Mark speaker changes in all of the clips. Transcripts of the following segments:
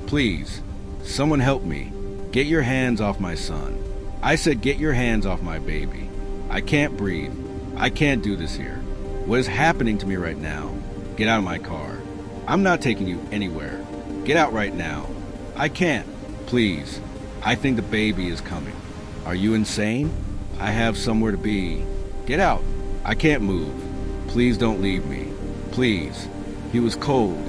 Speaker 1: Please, someone help me. Get your hands off my son. I said get your hands off my baby. I can't breathe. I can't do this here. What is happening to me right now? Get out of my car. I'm not taking you anywhere. Get out right now. I can't. Please. I think the baby is coming. Are you insane? I have somewhere to be. Get out. I can't move. Please don't leave me. Please. He was cold,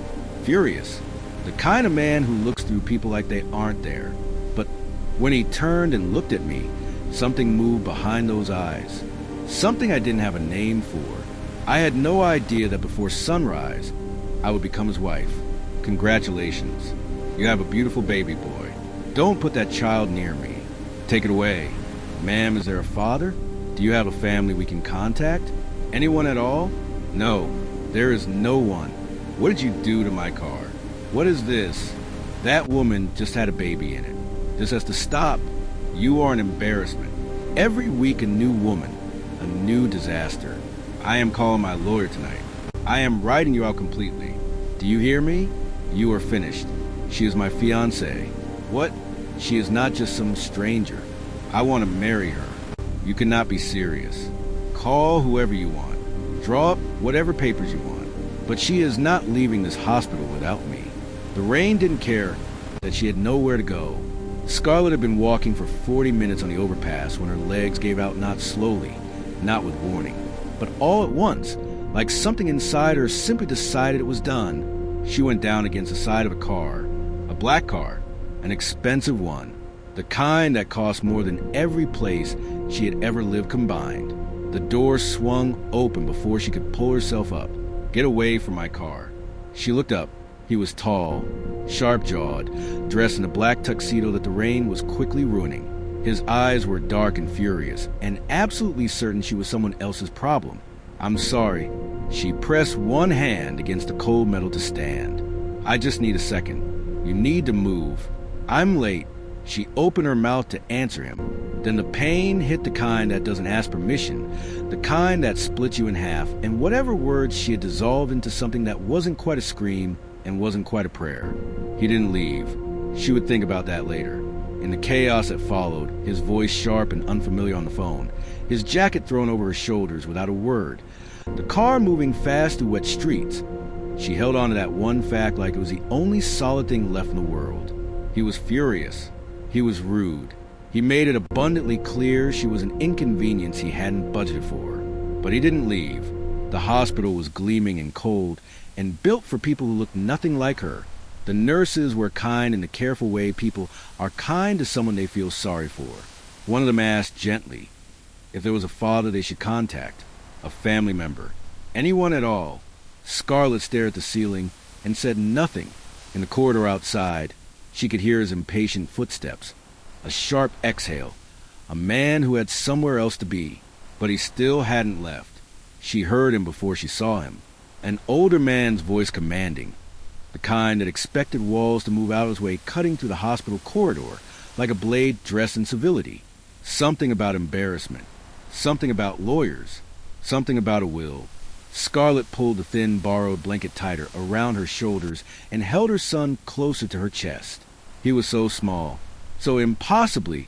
Speaker 1: furious, the kind of man who looks through people like they aren't there. But when he turned and looked at me, something moved behind those eyes. Something I didn't have a name for. I had no idea that before sunrise, I would become his wife. Congratulations. You have a beautiful baby boy. Don't put that child near me. Take it away. Ma'am, is there a father? Do you have a family we can contact? Anyone at all? No, there is no one. What did you do to my car? What is this? That woman just had a baby in it. This has to stop. You are an embarrassment. Every week a new woman, a new disaster. I am calling my lawyer tonight. I am writing you out completely. Do you hear me? You are finished. She is my fiancée. What? She is not just some stranger. I want to marry her. You cannot be serious. Call whoever you want. Draw up whatever papers you want. But she is not leaving this hospital without me. The rain didn't care that she had nowhere to go. Scarlett had been walking for 40 minutes on the overpass when her legs gave out, not slowly, not with warning, but all at once, like something inside her simply decided it was done. She went down against the side of a car, a black car, an expensive one, the kind that cost more than every place she had ever lived combined. The door swung open before she could pull herself up. Get away from my car. She looked up. He was tall, sharp-jawed, dressed in a black tuxedo that the rain was quickly ruining. His eyes were dark and furious, and absolutely certain she was someone else's problem. I'm sorry. She pressed one hand against the cold metal to stand. I just need a second. You need to move. I'm late. She opened her mouth to answer him. Then the pain hit the kind that doesn't ask permission, the kind that splits you in half, and whatever words she had dissolved into something that wasn't quite a scream and wasn't quite a prayer. He didn't leave. She would think about that later. In the chaos that followed, his voice sharp and unfamiliar on the phone, his jacket thrown over her shoulders without a word, the car moving fast through wet streets. She held on to that one fact like it was the only solid thing left in the world. He was furious. He was rude. He made it abundantly clear she was an inconvenience he hadn't budgeted for. But he didn't leave. The hospital was gleaming and cold and built for people who looked nothing like her. The nurses were kind in the careful way people are kind to someone they feel sorry for. One of them asked gently if there was a father they should contact, a family member, anyone at all. Scarlett stared at the ceiling and said nothing. In the corridor outside, she could hear his impatient footsteps. A sharp exhale. A man who had somewhere else to be, but he still hadn't left. She heard him before she saw him. An older man's voice commanding. The kind that expected walls to move out of his way, cutting through the hospital corridor like a blade dressed in civility. Something about embarrassment. Something about lawyers. Something about a will. Scarlett pulled the thin, borrowed blanket tighter around her shoulders and held her son closer to her chest. He was so small. So impossibly,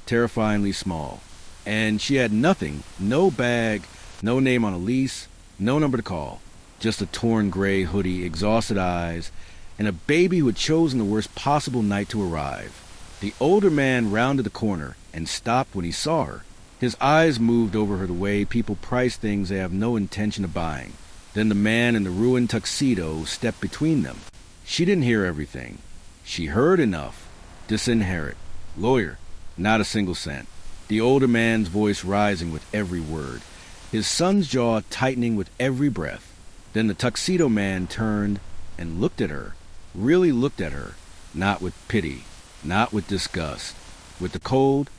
Speaker 1: terrifyingly small. And she had nothing, no bag, no name on a lease, no number to call. Just a torn gray hoodie, exhausted eyes, and a baby who had chosen the worst possible night to arrive. The older man rounded the corner and stopped when he saw her. His eyes moved over her the way people price things they have no intention of buying. Then the man in the ruined tuxedo stepped between them. She didn't hear everything. She heard enough. Disinherit. Lawyer. Not a single cent. The older man's voice rising with every word. His son's jaw tightening with every breath. Then the tuxedo man turned and looked at her. Really looked at her. Not with pity. Not with disgust. With the cold,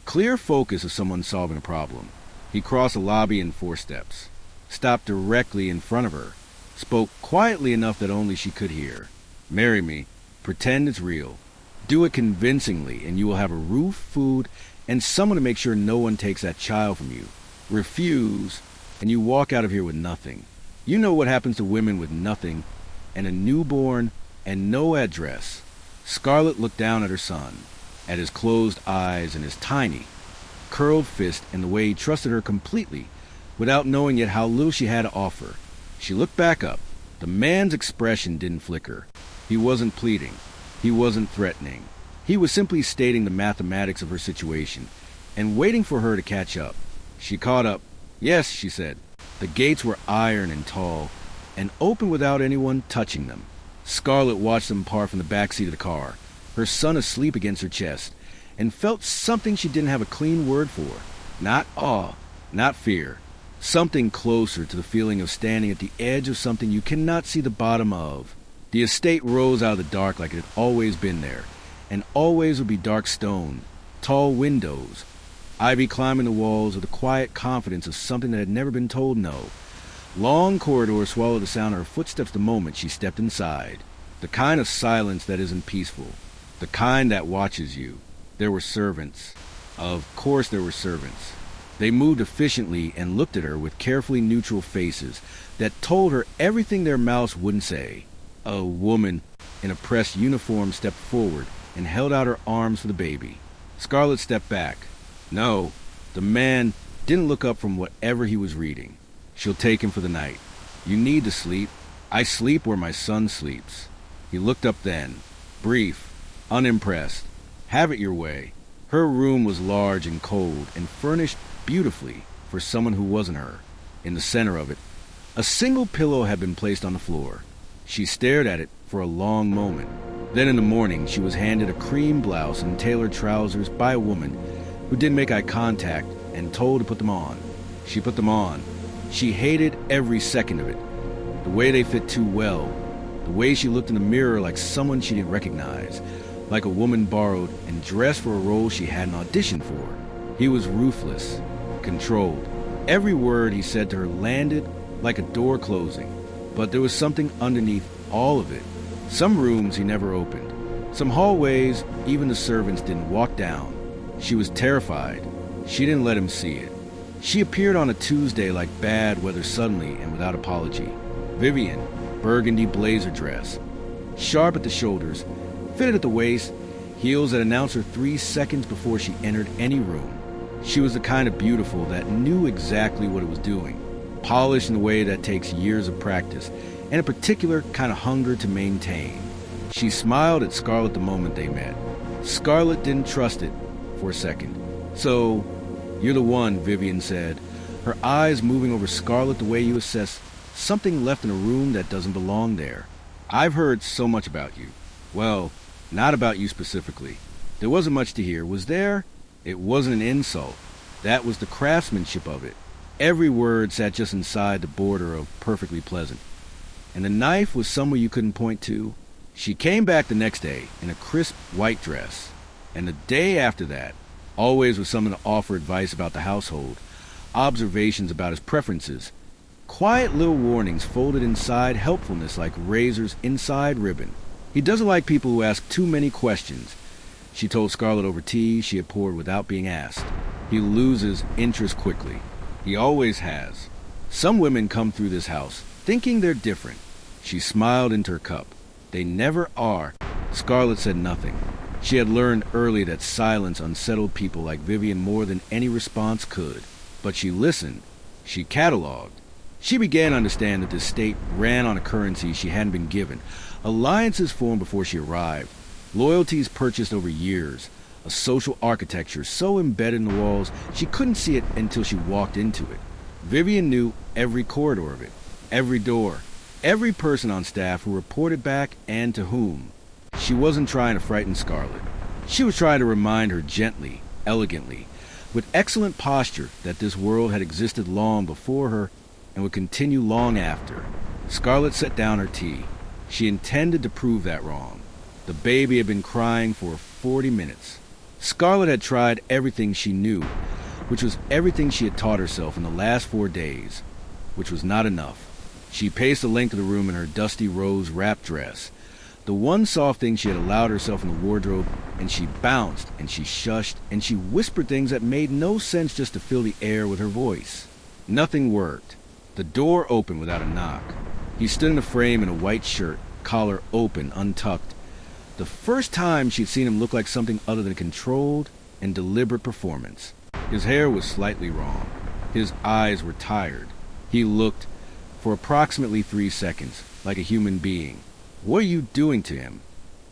Speaker 1: clear focus of someone solving a problem. He crossed the lobby in 4 steps. Stopped directly in front of her. Spoke quietly enough that only she could hear. Marry me. Pretend it's real. Do it convincingly, and you will have a roof, food, and someone to make sure no one takes that child from you. Refuse, and you walk out of here with nothing. You know what happens to women with nothing, and a newborn, and no address. Scarlett looked down at her son, at his closed eyes and his tiny, curled fist and the way he trusted her completely, without knowing yet how little she had to offer. She looked back up. The man's expression didn't flicker. He wasn't pleading. He wasn't threatening. He was simply stating the mathematics of her situation and waiting for her to catch up. She caught up. Yes, she said. The gates were iron and tall, and open without anyone touching them. Scarlett watched them part from the back seat of the car, her son asleep against her chest, and felt something she didn't have a clean word for. Not awe, not fear. Something closer to the feeling of standing at the edge of something you cannot see the bottom of. The estate rose out of the dark like it had always been there, and always would be dark stone, tall windows, ivy climbing the walls with the quiet confidence of something that had never been told no. Long corridors swallowed the sound of her footsteps the moment she stepped inside. The kind of silence that isn't peaceful. The kind that watches you. There were servants. Of course there were servants. They moved efficiently and looked at her with carefully neutral faces that told her everything their mouths wouldn't say. A woman in a pressed uniform stepped forward and held out her arms for the baby. Scarlett stepped back. No, the man didn't look up from whatever he was reading. She'll take him for the night. You need to sleep. I sleep where my son sleeps. He looked up then, brief, unimpressed. Have it your way. Her room was large and cold and furnished beautifully for someone who wasn't her. In the center of it, a single pillow had been placed on the floor. She stared at it for a long moment. Then in the morning, she was handed a cream blouse and tailored trousers by a woman who didn't make eye contact and told to put them on. She put them on. She hated every second of it. The way they fit too well. The way she looked in the mirror like someone she didn't recognize. Like a woman borrowed and dressed for a role she hadn't auditioned for. He was ruthless, controlled. Every word he said to her landed like a door closing. But there was something underneath all of it. Some rooms he never opened. Some hallways even the servants didn't walk down. She was terrified. She didn't let him see it. She appeared on a Tuesday like bad weather suddenly and without apology. Vivian, burgundy blazer dress, sharp at the shoulders, fitted at the waist, heels that announced her 3 seconds before she entered any room. She was the kind of beautiful that knew exactly what it was doing, polished in a way that takes years of practice, and a particular kind of hunger to maintain. She smiled at Scarlett the moment they met. Scarlett didn't trust it for a second. So, you're the one, Vivian said, her eyes moving over Scarlett the way you assess something left in a room that doesn't belong there. I've heard so much about you. Well, not about you specifically. There wasn't much to hear, was there? It wasn't an insult. That was the craftsmanship of it. Every word sat just inside the border of perfectly pleasant. And the knife was somewhere you couldn't point to. She came back the next day in a crisp white dress. And the day after that, always with someone to offer advice about the household, observations about his preferences, quiet little warnings folded inside helpfulness like razors inside ribbon. He doesn't like people who ask too many questions. She told Scarlett over tea she had poured without being asked. He loses interest quickly. He always has. Some women come through this house thinking they're different. She smiled into her cup. They never are. Scarlett said nothing. She had learned early that silence unsettled people like Vivian more than any response could. But she listened. She cataloged. She began to understand that this state ran on a currency she hadn't been given. Alliances formed before she arrived. Loyalties purchased over years. A social architecture so embedded in the walls she couldn't see it until she walked into it. Vivian knew every corridor of it, every door, every person on staff who reported back and to whom. She wasn't trying to frighten Scarlett. She was trying to remind her gently, elegantly, with excellent posture that this world had existed long before her and would continue long after. Scarlett set down her tea. She intended to prove that wrong. The baby had been crying for 40 minutes. Scarlett had tried everything she knew, which was everything she had taught herself in the last 4 days, which was not enough. She paced the length of the room in her dusty rose wrap dress, the one soft thing she had allowed herself in the wardrobe, and she bounced, and she shushed, and she whispered things that made no sense just to fill the air with her voice. Nothing worked. The door opened without a knock. He stood in a frame in a white shirt, collar open, untucked. The first time she'd seen him look like something other than a controlled and deliberate performance. His hair was slightly wrong. His eyes were tired. He looked, for approximately 3 seconds, like a human being. "What are you doing to him?"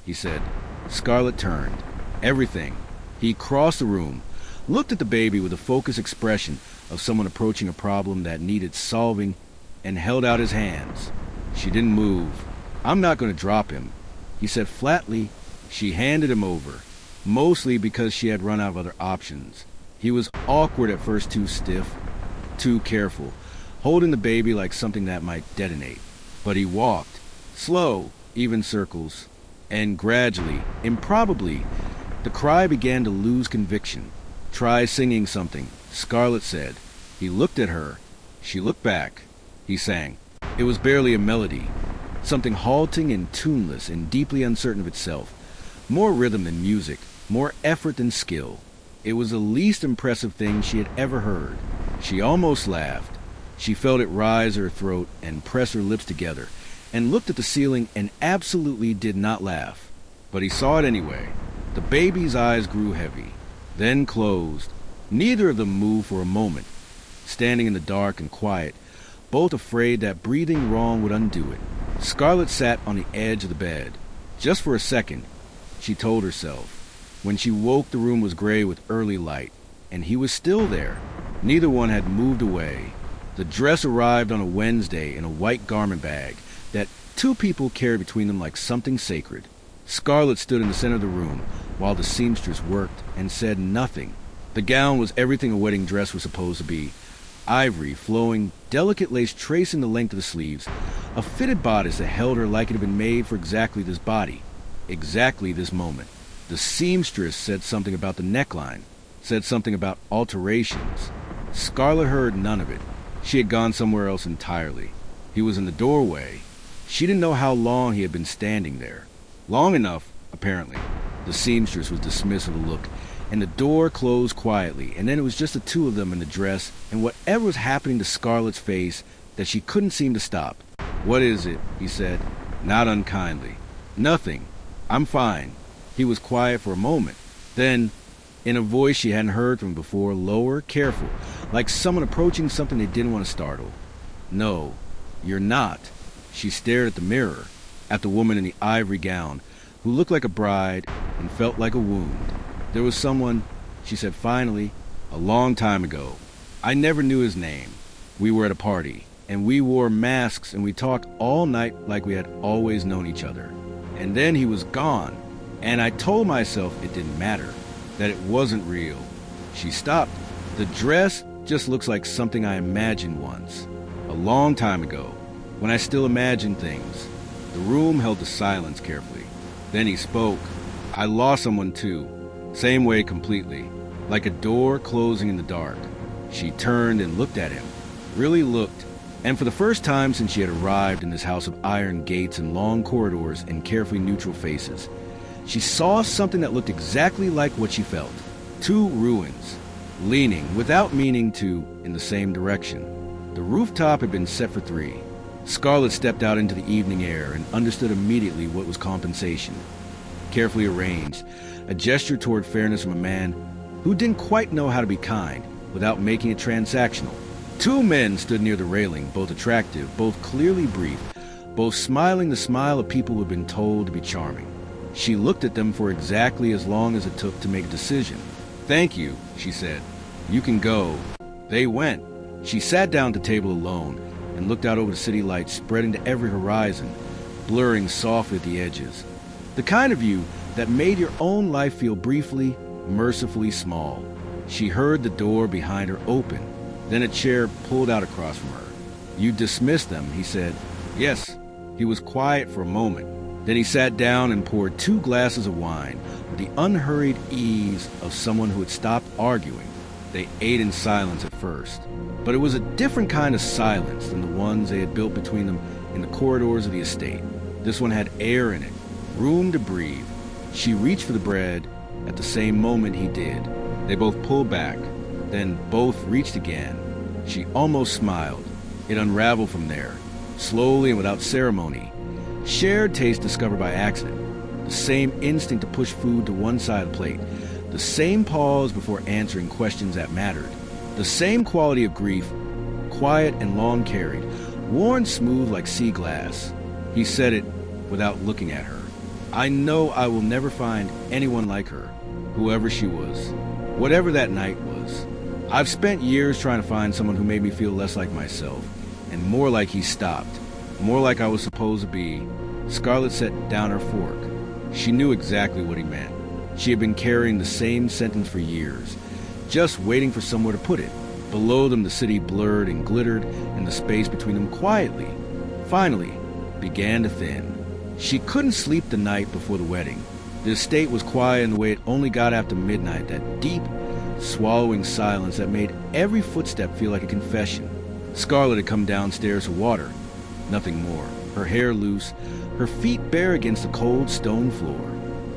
Speaker 1: he said. Scarlett turned. Everything. He crossed the room, looked at the baby with a focused expression of someone approaching a problem that needed solving, and held out his hands. She didn't move. "I'm not going to drop him," he said flatly. She handed him over, mostly because she had run out of other options. He was awkward at first, too stiff, too careful, holding the baby like something that might detonate. But he walked, slow, even circles, and gradually, improbably, the cry began to lose conviction. "Try singing something," Scarlett said. He looked at her. She looked back. He sang. It was barely a melody, something halting and tuneless and deeply uncertain of itself. More rhythm than music, more effort than skill. It was the least impressive thing she had ever heard. She almost laughed. She felt it rise her throat and press her lips together, and looked at the ceiling and absolutely did not laugh. But he saw it anyway. The baby's eyes grew heavy, then closed. Neither of them moved for a moment, standing in the dark and quiet, both afraid that breathing wrong would undo it. Scarlett sat on the edge of the bed. Just for a second, she told herself. When she woke, the room was gray with early light, and he was still there. Neither one had moved away. The dress arrived on a Wednesday in a white garment bag that 2 people carried between them like something sacred. Scarlett stood in the center of the room while the seamstress worked and said nothing. The gown was everything a wedding dress was supposed to be. Ivory, flowing, delicate lace tracing the length of the sleeves, a fitted bodice that held her like it had been made for exactly this body, exactly this moment. The seamstress said something about the neckline, said something about alterations. Scarlett heard none of it. She had gone somewhere else entirely. He was in the doorway. She didn't know how long he had been standing there. Long enough, apparently. The seamstress was dismissed with a look, and the door closed quietly, and then it was just the 2 of them in the dress and whatever was happening to Scarlett's face that she couldn't seem to stop. "What is it?" he said, not unkindly. "Nothing. I'm fine." He was quiet for a moment. Then, in a voice she hadn't heard from before, lower, careful, like someone approaching something they didn't want to startle. "No, you're not." She stared at the mirror, at the woman in the ivory gown, who looked like a bride and felt like a wound. "There was someone," she said finally, "a long time ago. I never knew his name. We were at a party, and we wore masks, and we talked all night like we had always known each other. And then he was gone, and I told myself it didn't matter, that it wasn't real." She stopped. "The dress just looks like something I imagined once, a long time ago, when I still imagined things." The room held the silence carefully. Then he spoke. "I lost someone too. Same way completely. Like a door closing in the dark." She turned and looked at him. Really looked. And for the first time since she had arrived in this house of iron gates and long corridors and carefully neutral faces, she saw something that looked exactly like what she felt. 2 ruins, leaning, without meaning to, in the same direction. The rooftop had been set for 3. Scarlett stepped out into the evening air and understood immediately what was compensation. Carefully arranged, a gesture toward fairness from a man who didn't quite know how to be kind without making it transactional. 2 men stood near the railing, both attractive, both clearly brief, both smiling the smile of people who had been told to be charming. She looked at them for exactly as long as it took to make a decision. "Thank you," she said. "You can go." They went. She sat down at the table alone and looked out over the city lights spreading to every horizon, blurring softly at the edges. The kind of view that made your own life feel briefly, mercifully small. She heard the door behind her open, then a chair pulled out across from her. "You dismissed them," he said. "Yes." He was quiet for a moment. Then he sat down and poured 2 glasses of wine with the unhurried ease of someone who had stopped arguing. They ate in silence at first, but it was a different kind of silence than the ones they had built between them in the corridors of the estate. This one had air in it, room to breathe. She reached for the bread at the same moment he did. They both pulled back, then both reached again. She almost smiled. It unraveled from there, slowly and without ceremony. Shared taste discovered by accident. the same instinct to push food to one side of the plate, the same pause before answering questions that mattered, the same quality of grief, quiet and long carried, worn smooth like sea glass. He said it without looking at her. I know I will never find anyone like her, whoever she was, whatever that night was. I've spent years trying to find someone who made me feel less like myself, and more like he stopped, more like I was supposed to be. Scarlett set down her fork. She knew exactly what he meant. She had been carrying the same sentence for years, just waiting for somewhere to put it. Below them, the city blurred and glittered, and the space between them quietly, finally, began to thin. She couldn't sleep the night before the wedding. The estate was quiet in the way it only got after midnight, that deep, swallowing silence that made every footstep feel like a confession. Scarlett had come downstairs for water. Nothing more. Her hair loose, her feet bare against the cold stone floor.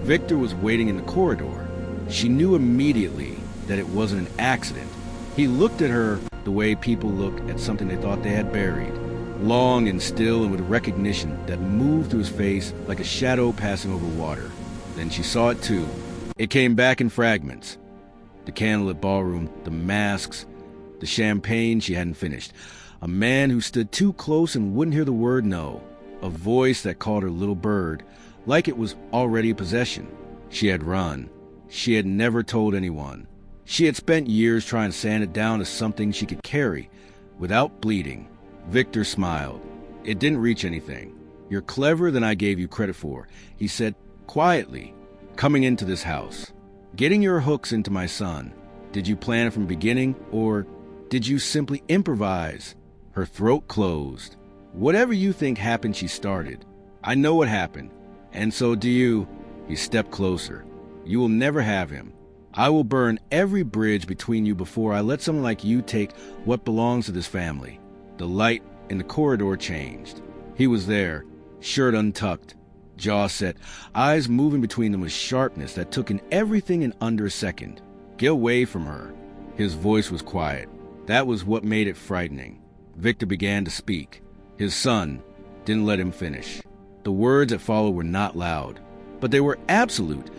Speaker 1: Victor was waiting in the corridor. She knew immediately that it wasn't an accident. He looked at her the way people look at something they thought they had buried, long and still and with recognition that moved through his face like a shadow passing over water. Then she saw it too. It came back in fragments. The candlelit ballroom, the masks, the champagne she hadn't finished. A man who stood too close and wouldn't hear the word no. A voice that called her little bird, like it was already a possession. She had run. She had never told anyone. She had spent years trying to sand it down to something she could carry, without bleeding. Victor smiled. It didn't reach anything. You're cleverer than I gave you credit for, he said quietly. Coming into this house, getting your hooks into my son. Did you plan it from the beginning, or did you simply improvise? Her throat closed. Whatever you think happened, she started. I know what happened, and so do you. He stepped closer. You will never have him. I will burn every bridge between you before I let someone like you take what belongs to this family. The light in the corridor changed. He was there, shirt untucked, jaw set, eyes moving between them with sharpness that took in everything in under a second. Get away from her. His voice was quiet. That was what made it frightening. Victor began to speak. His son didn't let him finish. The words that followed were not loud, but they were absolute,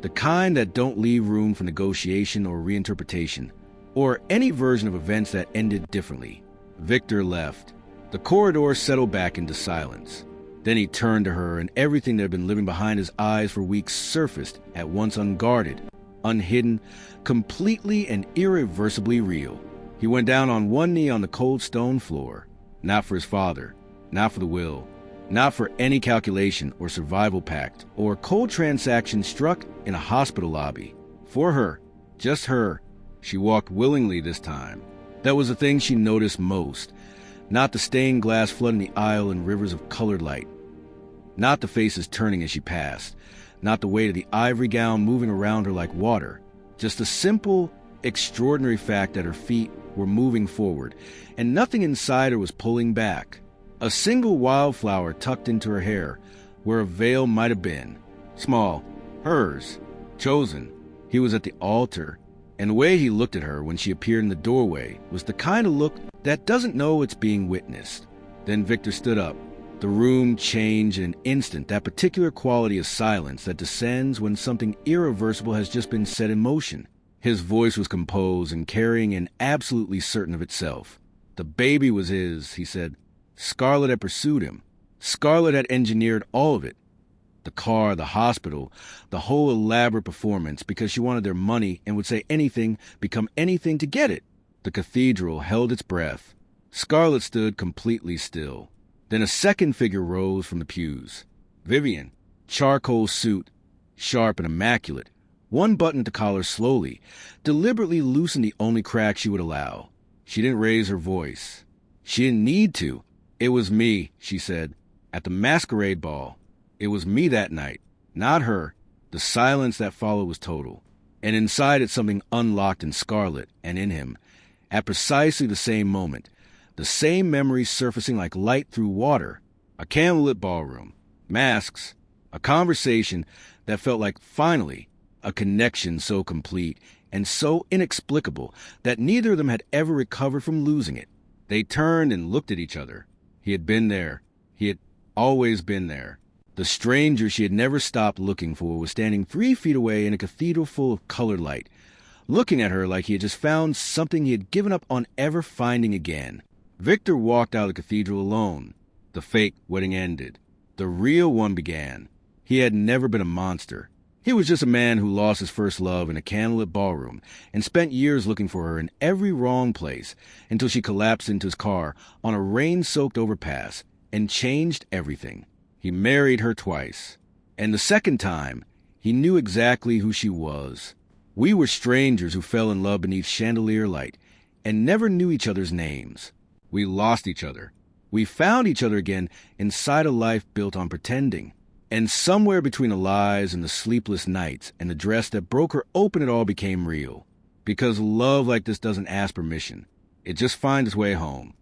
Speaker 1: the kind that don't leave room for negotiation or reinterpretation, or any version of events that ended differently. Victor left. The corridor settled back into silence. Then he turned to her, and everything that had been living behind his eyes for weeks surfaced at once, unguarded, unhidden, completely and irreversibly real. He went down on one knee on the cold stone floor, not for his father, not for the will, not for any calculation or survival pact or cold transaction struck in a hospital lobby. For her, just her. She walked willingly this time. That was the thing she noticed most. Not the stained glass flooding the aisle in rivers of colored light. Not the faces turning as she passed. Not the weight of the ivory gown moving around her like water. Just the simple, extraordinary fact that her feet were moving forward, and nothing inside her was pulling back. A single wildflower tucked into her hair, where a veil might have been. Small, hers, chosen. He was at the altar, and the way he looked at her when she appeared in the doorway was the kind of look that doesn't know it's being witnessed. Then Victor stood up. The room changed in an instant, that particular quality of silence that descends when something irreversible has just been set in motion. His voice was composed and carrying and absolutely certain of itself. The baby was his, he said. Scarlett had pursued him. Scarlett had engineered all of it. The car, the hospital, the whole elaborate performance, because she wanted their money and would say anything, become anything to get it. The cathedral held its breath. Scarlett stood completely still. Then a second figure rose from the pews. Vivian, charcoal suit, sharp and immaculate. One buttoned the collar slowly, deliberately loosened the only crack she would allow. She didn't raise her voice. She didn't need to. It was me, she said, at the Masquerade ball. It was me that night, not her. The silence that followed was total. And inside it something unlocked in Scarlett and in him. At precisely the same moment, the same memories surfacing like light through water. A candlelit ballroom, masks, a conversation that felt like, finally, a connection so complete and so inexplicable that neither of them had ever recovered from losing it. They turned and looked at each other. He had been there. He had always been there. The stranger she had never stopped looking for was standing 3 feet away in a cathedral full of colored light, looking at her like he had just found something he had given up on ever finding again. Victor walked out of the cathedral alone. The fake wedding ended. The real one began. He had never been a monster. He was just a man who lost his first love in a candlelit ballroom and spent years looking for her in every wrong place until she collapsed into his car on a rain-soaked overpass and changed everything. He married her twice, and the second time, he knew exactly who she was. We were strangers who fell in love beneath chandelier light and never knew each other's names. We lost each other. We found each other again inside a life built on pretending. And somewhere between the lies and the sleepless nights and the dress that broke her open, it all became real. Because love like this doesn't ask permission. It just finds its way home.